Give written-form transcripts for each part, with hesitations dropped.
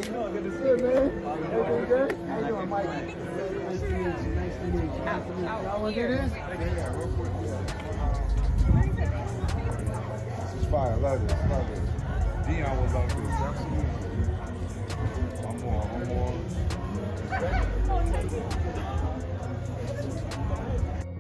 you doing? Good to see you, man. Everything good? How you doing, Mike? Nice to meet you. Nice to meet you. Y'all want to do this? This is fire. I love this. Love this. Dion will love this. Absolutely. One more.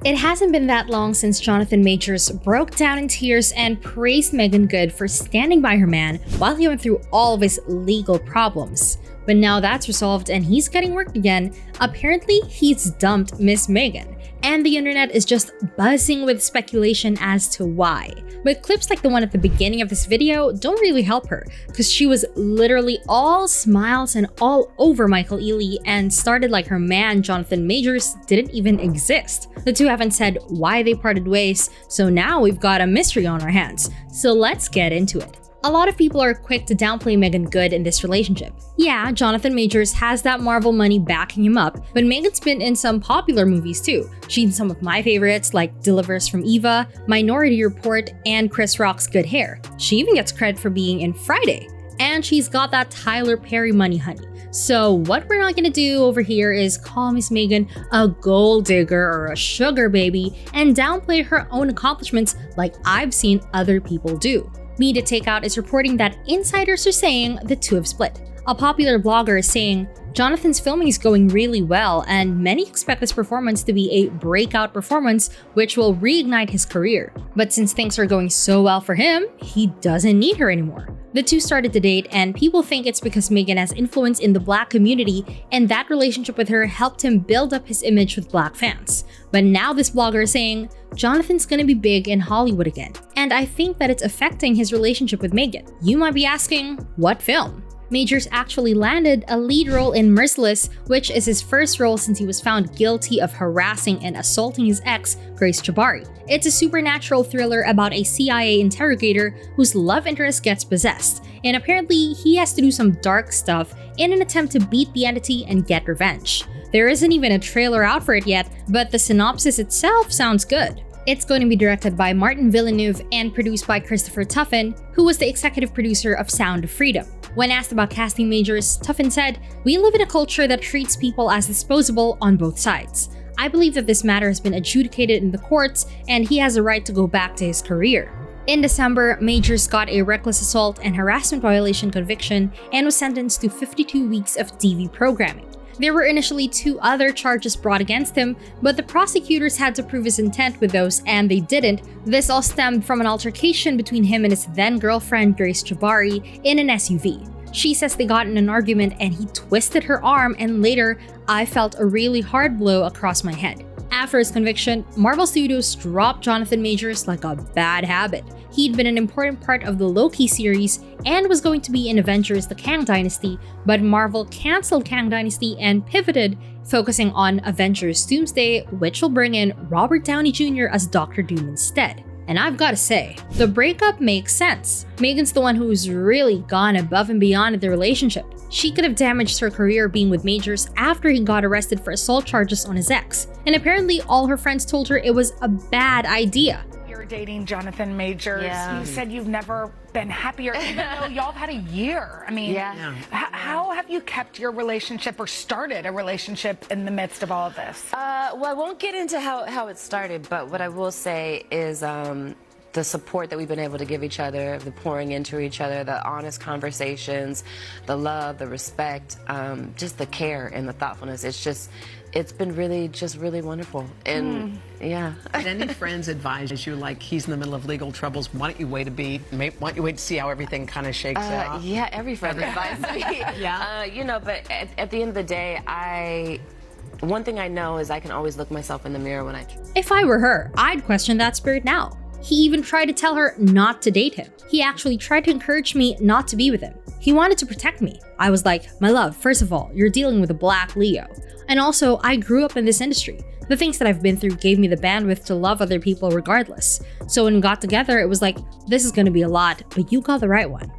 It hasn't been that long since Jonathan Majors broke down in tears and praised Meagan Good for standing by her man while he went through all of his legal problems. But now that's resolved and he's getting work again, apparently he's dumped Miss Meagan. And the internet is just buzzing with speculation as to why. But clips like the one at the beginning of this video don't really help her, because she was literally all smiles and all over Michael Ealy and started like her man Jonathan Majors didn't even exist. The two haven't said why they parted ways, so now we've got a mystery on our hands. So let's get into it. A lot of people are quick to downplay Meagan Good in this relationship. Yeah, Jonathan Majors has that Marvel money backing him up, but Meagan's been in some popular movies too. She's in some of my favorites like Delivers from Eva, Minority Report, and Chris Rock's Good Hair. She even gets credit for being in Friday. And she's got that Tyler Perry money, honey. So what we're not gonna do over here is call Miss Meagan a gold digger or a sugar baby and downplay her own accomplishments like I've seen other people do. Media Takeout is reporting that insiders are saying the two have split. A popular blogger is saying Jonathan's filming is going really well and many expect this performance to be a breakout performance which will reignite his career. But since things are going so well for him, he doesn't need her anymore. The two started to date and people think it's because Meagan has influence in the Black community and that relationship with her helped him build up his image with Black fans. But now this blogger is saying Jonathan's gonna be big in Hollywood again. And I think that it's affecting his relationship with Meagan. You might be asking, what film? Majors actually landed a lead role in Merciless, which is his first role since he was found guilty of harassing and assaulting his ex, Grace Jabari. It's a supernatural thriller about a CIA interrogator whose love interest gets possessed, and apparently he has to do some dark stuff in an attempt to beat the entity and get revenge. There isn't even a trailer out for it yet, but the synopsis itself sounds good. It's going to be directed by Martin Villeneuve and produced by Christopher Tuffin, who was the executive producer of Sound of Freedom. When asked about casting Majors, Tuffin said, "We live in a culture that treats people as disposable on both sides. I believe that this matter has been adjudicated in the courts and he has a right to go back to his career." In December, Majors got a reckless assault and harassment violation conviction and was sentenced to 52 weeks of TV programming. There were initially 2 other charges brought against him, but the prosecutors had to prove his intent with those and they didn't. This all stemmed from an altercation between him and his then-girlfriend Grace Jabari in an SUV. She says they got in an argument and he twisted her arm and later, "I felt a really hard blow across my head." After his conviction, Marvel Studios dropped Jonathan Majors like a bad habit. He'd been an important part of the Loki series and was going to be in Avengers: The Kang Dynasty, but Marvel cancelled Kang Dynasty and pivoted, focusing on Avengers Doomsday, which will bring in Robert Downey Jr. as Dr. Doom instead. And I've gotta say, the breakup makes sense. Megan's the one who's really gone above and beyond in the relationship. She could have damaged her career being with Majors after he got arrested for assault charges on his ex. And apparently all her friends told her it was a bad idea. You're dating Jonathan Majors. Yeah. You said you've never been happier, even though y'all have had a year. I mean, how have you kept your relationship or started a relationship in the midst of all of this? Well, I won't get into how it started, but what I will say is the support that we've been able to give each other, the pouring into each other, the honest conversations, the love, the respect, just the care and the thoughtfulness. It's been really wonderful. And yeah. Did any friends advise you, like, he's in the middle of legal troubles, why don't you wait a beat? Why don't you wait to see how everything kind of shakes out? Yeah, every friend advised me. Yeah. You know, but at the end of the day, one thing I know is I can always look myself in the mirror when I... If I were her, I'd question that spirit now. He even tried to tell her not to date him. He actually tried to encourage me not to be with him. He wanted to protect me. I was like, "My love, first of all, you're dealing with a Black Leo. And also, I grew up in this industry. The things that I've been through gave me the bandwidth to love other people regardless. So when we got together, it was like, this is gonna be a lot, but you got the right one."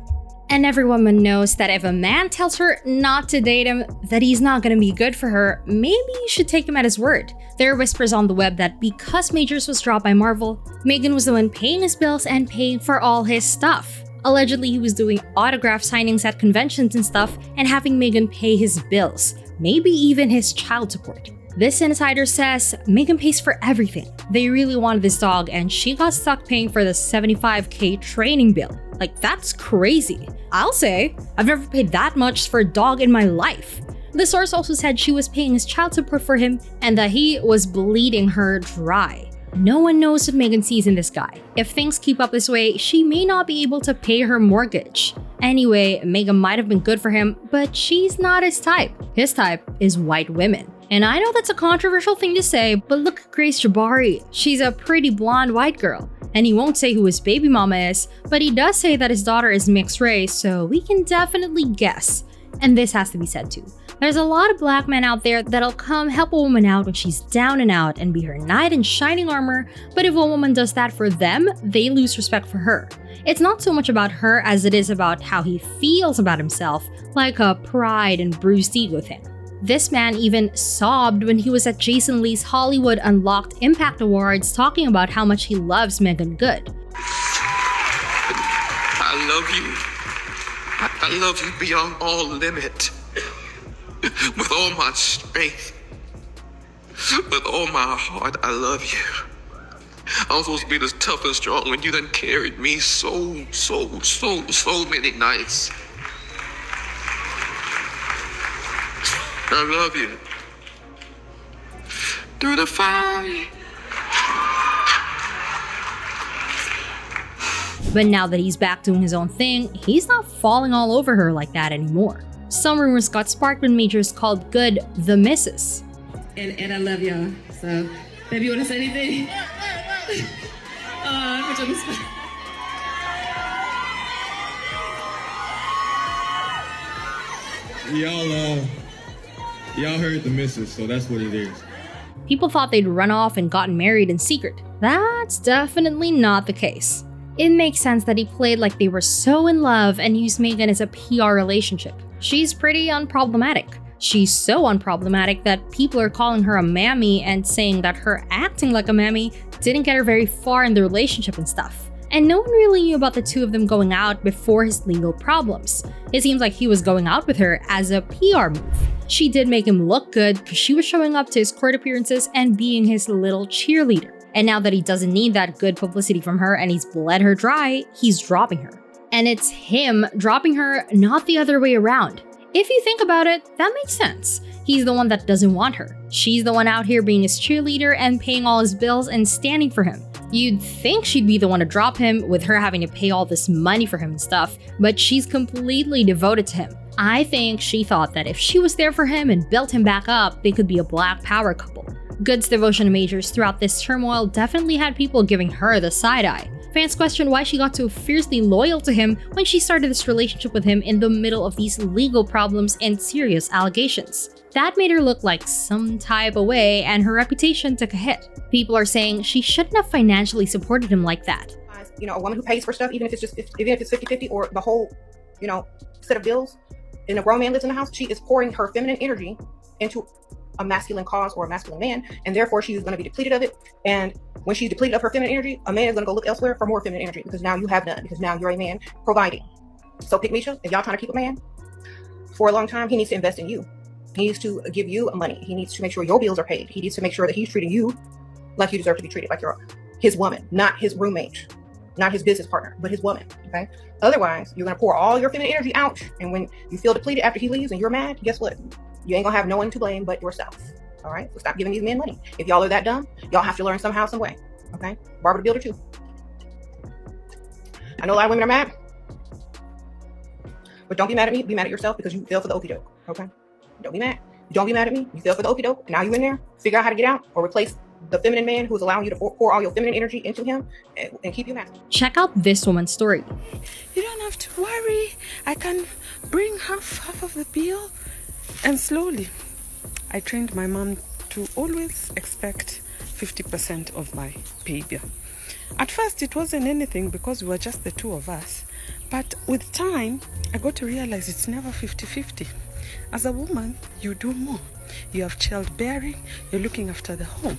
And every woman knows that if a man tells her not to date him, that he's not gonna be good for her, maybe you should take him at his word. There are whispers on the web that because Majors was dropped by Marvel, Meagan was the one paying his bills and paying for all his stuff. Allegedly, he was doing autograph signings at conventions and stuff and having Meagan pay his bills, maybe even his child support. This insider says Meagan pays for everything. They really wanted this dog and she got stuck paying for the $75K training bill. Like, that's crazy. I'll say, I've never paid that much for a dog in my life. The source also said she was paying his child support for him and that he was bleeding her dry. No one knows what Meagan sees in this guy. If things keep up this way, she may not be able to pay her mortgage. Anyway, Meagan might have been good for him, but she's not his type. His type is white women. And I know that's a controversial thing to say, but look at Grace Jabari. She's a pretty blonde white girl. And he won't say who his baby mama is, but he does say that his daughter is mixed race, so we can definitely guess. And this has to be said too. There's a lot of black men out there that'll come help a woman out when she's down and out and be her knight in shining armor, but if a woman does that for them, they lose respect for her. It's not so much about her as it is about how he feels about himself, like a pride and bruised ego thing. This man even sobbed when he was at Jason Lee's Hollywood Unlocked Impact Awards talking about how much he loves Meagan Good. I love you. I love you beyond all limit. With all my strength. With all my heart, I love you. I'm supposed to be this tough and strong when you done carried me so many nights. I love you. Through the fire. But now that he's back doing his own thing, he's not falling all over her like that anymore. Some rumors got sparked when Majors called Good the Missus. And I love y'all. So, baby, you want to say anything? Put you on the spot. Y'all heard the missus, so that's what it is. People thought they'd run off and gotten married in secret. That's definitely not the case. It makes sense that he played like they were so in love and used Meagan as a PR relationship. She's pretty unproblematic. She's so unproblematic that people are calling her a mammy and saying that her acting like a mammy didn't get her very far in the relationship and stuff. And no one really knew about the two of them going out before his legal problems. It seems like he was going out with her as a PR move. She did make him look good because she was showing up to his court appearances and being his little cheerleader. And now that he doesn't need that good publicity from her and he's bled her dry, he's dropping her. And it's him dropping her, not the other way around. If you think about it, that makes sense. He's the one that doesn't want her. She's the one out here being his cheerleader and paying all his bills and standing for him. You'd think she'd be the one to drop him with her having to pay all this money for him and stuff, but she's completely devoted to him. I think she thought that if she was there for him and built him back up, they could be a black power couple. Good's devotion to Majors throughout this turmoil definitely had people giving her the side eye. Fans questioned why she got so fiercely loyal to him when she started this relationship with him in the middle of these legal problems and serious allegations. That made her look like some type of way and her reputation took a hit. People are saying she shouldn't have financially supported him like that. You know, a woman who pays for stuff, even if it's 50-50 or the whole, set of bills, and a grown man lives in the house, she is pouring her feminine energy into a masculine cause or a masculine man, and therefore she's going to be depleted of it. And when she's depleted of her feminine energy, a man is going to go look elsewhere for more feminine energy because now you have none, because now you're a man providing. So Pick Misha, if y'all trying to keep a man for a long time, he needs to invest in you. He needs to give you money. He needs to make sure your bills are paid. He needs to make sure that he's treating you like you deserve to be treated, like you're his woman, not his roommate, not his business partner, but his woman, okay? Otherwise, you're going to pour all your feminine energy out, and when you feel depleted after he leaves and you're mad, guess what? You ain't gonna have no one to blame but yourself. All right, so stop giving these men money. If y'all are that dumb, y'all have to learn somehow, some way. Okay, Barbara the Builder too. I know a lot of women are mad, but don't be mad at me. Be mad at yourself because you fell for the okie doke. Okay, don't be mad. Don't be mad at me. You fell for the okie doke. Now you in there. Figure out how to get out or replace the feminine man who's allowing you to pour all your feminine energy into him and keep you masculine. Check out this woman's story. You don't have to worry. I can bring half of the bill. And slowly, I trained my mom to always expect 50% of my pay bill. At first, it wasn't anything because we were just the two of us. But with time, I got to realize it's never 50-50. As a woman, you do more. You have childbearing, you're looking after the home.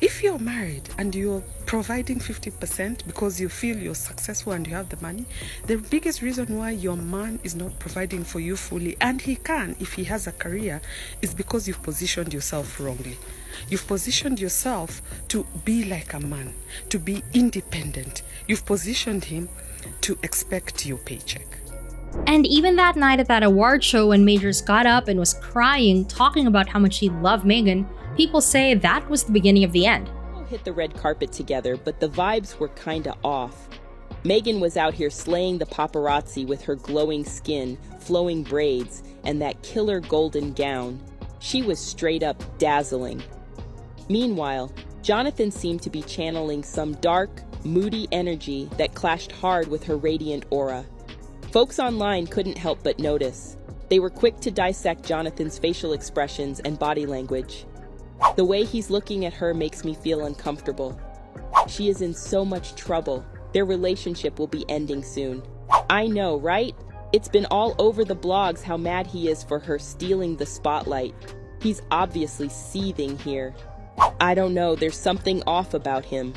if you're married and you're providing 50% because you feel you're successful and you have the money, the biggest reason why your man is not providing for you fully, and he can if he has a career, is because you've positioned yourself wrongly. You've positioned yourself to be like a man, to be independent. You've positioned him to expect your paycheck. And even that night at that award show when Majors got up and was crying, talking about how much he loved Meagan, people say that was the beginning of the end. We all hit the red carpet together, but the vibes were kinda off. Meagan was out here slaying the paparazzi with her glowing skin, flowing braids, and that killer golden gown. She was straight up dazzling. Meanwhile, Jonathan seemed to be channeling some dark, moody energy that clashed hard with her radiant aura. Folks online couldn't help but notice. They were quick to dissect Jonathan's facial expressions and body language. The way he's looking at her makes me feel uncomfortable. She is in so much trouble. Their relationship will be ending soon. I know, right? It's been all over the blogs how mad he is for her stealing the spotlight. He's obviously seething here. I don't know, there's something off about him.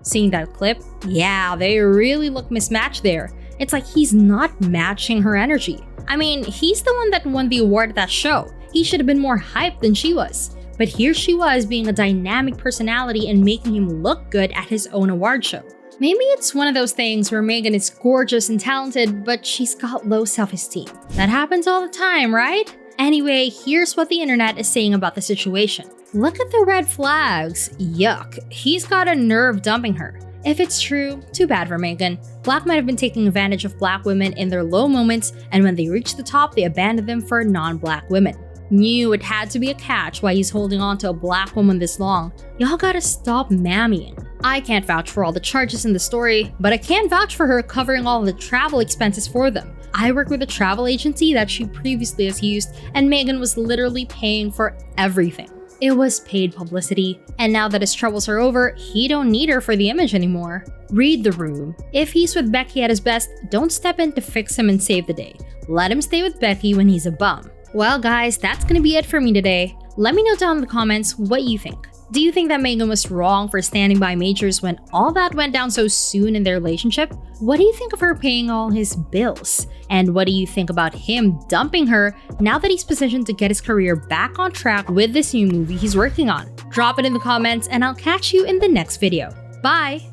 Seeing that clip, yeah, they really look mismatched there. It's like he's not matching her energy. I mean, he's the one that won the award at that show. He should have been more hyped than she was. But here she was being a dynamic personality and making him look good at his own award show. Maybe it's one of those things where Meagan is gorgeous and talented, but she's got low self-esteem. That happens all the time, right? Anyway, here's what the internet is saying about the situation. Look at the red flags. Yuck, he's got a nerve dumping her. If it's true, too bad for Meagan. Black men have been taking advantage of black women in their low moments, and when they reach the top, they abandon them for non-black women. Knew it had to be a catch why he's holding on to a black woman this long. Y'all gotta stop mammying. I can't vouch for all the charges in the story, but I can vouch for her covering all the travel expenses for them. I work with a travel agency that she previously has used, and Meagan was literally paying for everything. It was paid publicity, and now that his troubles are over, he don't need her for the image anymore. Read the room. If he's with Becky at his best, don't step in to fix him and save the day. Let him stay with Becky when he's a bum. Well guys, that's gonna be it for me today. Let me know down in the comments what you think. Do you think that Meagan was wrong for standing by Majors when all that went down so soon in their relationship? What do you think of her paying all his bills? And what do you think about him dumping her now that he's positioned to get his career back on track with this new movie he's working on? Drop it in the comments and I'll catch you in the next video. Bye!